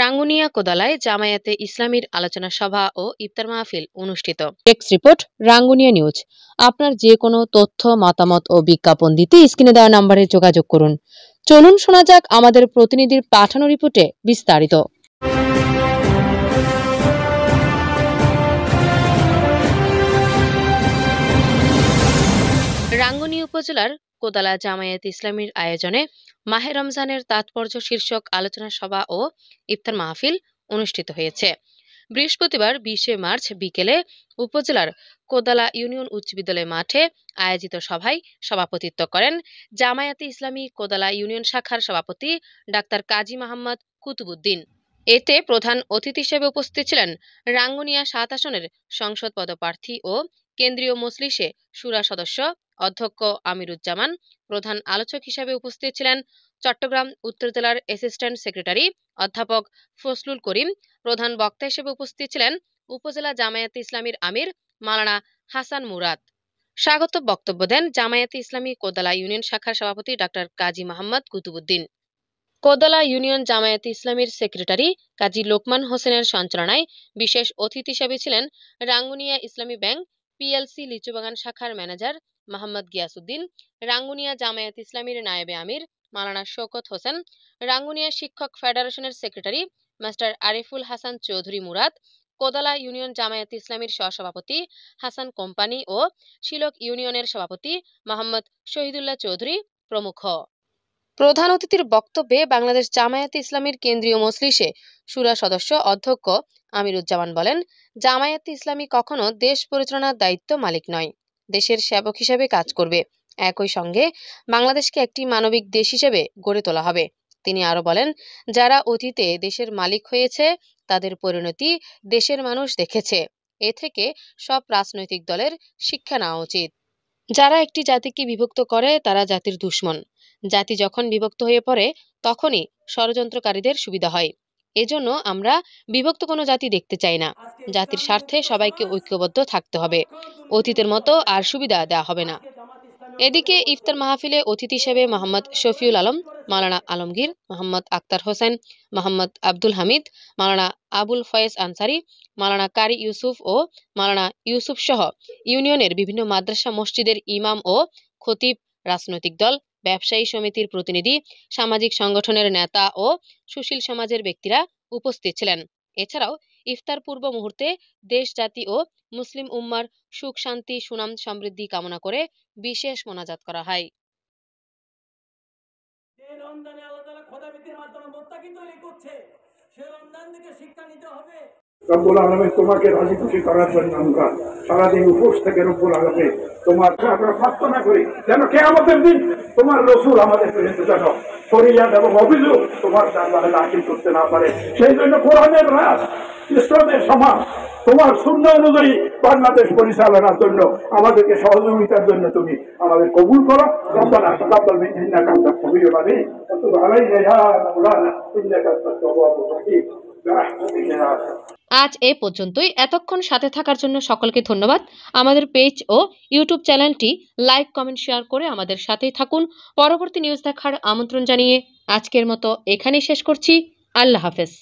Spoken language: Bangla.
রাঙ্গুনিয়া কোদালায় জামায়াতে ইসলামীর আলোচনা সভা ও ইফতার মাহফিল অনুষ্ঠিত। Desk report, Rangunia news. আপনার যে কোনো তথ্য, মতামত ও বিজ্ঞাপন দিতে স্ক্রিনে দেওয়া নম্বরে যোগাযোগ করুন। চলুন শোনা যাক আমাদের প্রতিনিধির পাঠানো রিপোর্টে বিস্তারিত। রাঙ্গুনিয়া উপজেলার কোদালা জামায়াতে ইসলামীর আয়োজনে মাহে রমজানের তাৎপর্য শীর্ষক আলোচনা সভা ও ইফতার মাহফিল অনুষ্ঠিত হয়েছে। বৃহস্পতিবার 20 মার্চ বিকেলে উপজেলার কোদালা ইউনিয়ন উচ্চ বিদ্যালয় মাঠে আয়োজিত সভায় সভাপতিত্ব করেন জামায়াতে ইসলামী কোদালা ইউনিয়ন শাখার সভাপতি ডাক্তার কাজী মোহাম্মদ কুতুবুদ্দিন। এতে প্রধান অতিথি হিসেবে উপস্থিত ছিলেন রাঙ্গুনিয়া 7 আসনের সংসদ পদপ্রার্থী ও কেন্দ্রীয় মজলিসে শুরা সদস্য অধ্যক্ষ আমিরুজ্জামান। প্রধান আলোচক হিসেবে উপস্থিত ছিলেন চট্টগ্রাম উত্তর জেলার অ্যাসিস্ট্যান্ট সেক্রেটারি অধ্যাপক ফজলুল করিম। প্রধান বক্তা হিসেবে উপস্থিত ছিলেন উপজেলা জামায়াতে ইসলামীর আমির মাওলানা হাসান মুরাদ। স্বাগত বক্তব্য দেন জামায়াতে ইসলামী কোদালা ইউনিয়ন শাখার সভাপতি ডাক্তার কাজী মোহাম্মদ কুতুবুদ্দিন। কোদালা ইউনিয়ন জামায়াতে ইসলামীর সেক্রেটারি কাজী লোকমান হোসেনের সঞ্চালনায় বিশেষ অতিথি হিসেবে ছিলেন রাঙ্গুনিয়া ইসলামী ব্যাংক পিএলসি লিচুবাগান শাখার ম্যানেজার মোহাম্মদ গিয়াসউদ্দিন, রাঙ্গুনিয়া জামায়াত ইসলামীর নায়েবে আমির মাওলানা শওকত হোসেন, রাঙ্গুনিয়া শিক্ষক ফেডারেশনের secretary master Ariful Hasan Chowdhury Murad, Kodala union Jamaat ইসলামীর সহসভাপতি হাসান কোম্পানি ও শিলক ইউনিয়নের সভাপতি মোহাম্মদ শহীদুল্লাহ চৌধুরী প্রমুখ। প্রধান অতিথির বক্তব্যে বাংলাদেশ জামায়াতে ইসলামীর কেন্দ্রীয় মজলিসে শুরা সদস্য অধ্যক্ষ আমিরুজ্জামান বলেন, জামায়াতে ইসলামী কখনো দেশ পরিচালনার দায়িত্ব মালিক নয়, দেশের সেবক হিসেবে কাজ করবে। একই সঙ্গে বাংলাদেশকে একটি মানবিক দেশ হিসেবে গড়ে তোলা হবে। তিনি আরো বলেন, যারা অতীতে দেশের মালিক হয়েছে তাদের পরিণতি দেশের মানুষ দেখেছে। এ থেকে সব রাজনৈতিক দলের শিক্ষা নেওয়া উচিত। যারা একটি জাতিকে বিভক্ত করে তারা জাতির দুশ্মন। জাতি যখন বিভক্ত হয়ে পড়ে তখনই ষড়যন্ত্রকারীদের সুবিধা হয়। এজন্য আমরা বিভক্ত কোনো জাতি দেখতে চাই না। জাতির স্বার্থে সবাইকে ঐক্যবদ্ধ থাকতে হবে। অতীতের মতো আর সুবিধা দেওয়া হবে না। এদিকে ইফতার মাহফিলে অতিথি হিসেবে মোহাম্মদ শফিউল আলম, মাওলানা আলমগীর, মোহাম্মদ আক্তার হোসেন, মোহাম্মদ আব্দুল হামিদ, মাওলানা আবুল ফয়েজ আনসারি, মাওলানা কারি ইউসুফ ও মাওলানা ইউসুফ সহ ইউনিয়নের বিভিন্ন মাদ্রাসা মসজিদের ইমাম ও খতিব, রাজনৈতিক দল, ব্যবসায়ী সমিতির প্রতিনিধি, সামাজিক সংগঠনের নেতা ও সুশীল সমাজের ব্যক্তিরা উপস্থিত ছিলেন। এছাড়াও ইফতার পূর্ব মুহূর্তে দেশ, জাতি ও মুসলিম উম্মার সুখ, শান্তি, সুনাম, সমৃদ্ধি কামনা করে বিশেষ মোনাজাত করা হয়। রব্বুল আলামিন তোমাকে রাজি খুশি করার জন্য আমরা সারাদিন উপোস থেকে রব্বুল আলামিন তোমার আমরা প্রার্থনা করি যেন কিয়ামতের দিন তোমার রাসূল আমাদের বিরুদ্ধে যেন ফরিয়াদ এবং অভিযোগ তোমার দরবারে দাখিল করতে না পারে। সেই জন্য কোরআনের রাজ, ইসলামের সমাজ, তোমার সুন্নাহ অনুযায়ী বাংলাদেশ পরিচালনার জন্য আমাদেরকে সহযোগিতার জন্য তুমি আমাদের কবুল করো। রব্বানা তাকাব্বাল মিন্না ইন্নাকা আনতাস সামিউল আলিম ওয়া তুব আলাইনা ইয়া মাওলানা ইন্নাকা আনতাত তাওয়াবুর রহিম। আজ এ পর্যন্তই। এতক্ষণ সাথে থাকার জন্য সকলকে ধন্যবাদ। আমাদের পেজ ও ইউটিউব চ্যানেলটি লাইক, কমেন্ট, শেয়ার করে আমাদের সাথেই থাকুন। পরবর্তী নিউজ দেখার আমন্ত্রণ জানিয়ে আজকের মতো এখানেই শেষ করছি। আল্লাহ হাফেজ।